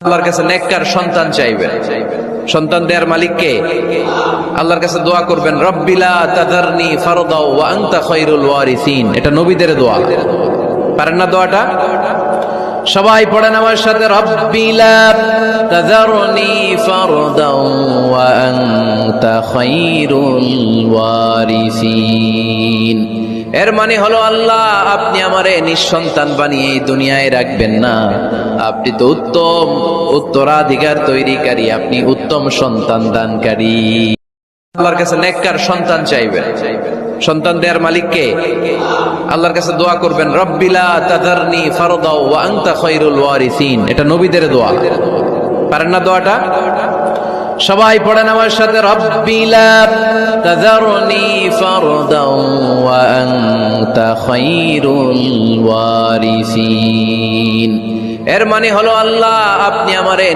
আল্লাহর কাছে নেককার সন্তান চাইবেন। সন্তান দেওয়ার মালিক কে? আল্লাহর কাছে দোয়া করবেন, রব্বিলা তাযারনি ফারদা ওয়া আনতা খায়রুল ওয়ারিসিন। এটা নবীদের দোয়া, পারেন না দোয়াটা? সবাই পড়েন আমার সাথে, রব্বিলা তাযারনি ফারদা ওয়া আনতা খায়রুল ওয়ারিসিন। এর মানে হলো, আল্লাহ আপনি আমারে নিঃসন্তান বানিয়ে এই দুনিয়ায় রাখবেন না, আপনি তো উত্তম উত্তরাধিকার তৈরিকারী, আপনি উত্তম সন্তান দানকারী। আল্লাহর কাছে নেককার সন্তান চাইবেন। সন্তান দেওয়ার মালিক কে? আল্লাহর কাছে দোয়া করবেন, রব্বিলা তাযারনি ফারদা ওয়া আনতা খায়রুল ওয়ারিসিন। এটা নবীদের দোয়া, পারেন না দোয়াটা? সবাই পড়েন আমার সাথে, রব্বিলা তাযারনি ফারদা ওয়া আনতা খায়রুল ওয়ারিসিন। এর মানে হলো, আল্লাহ আপনি আমারে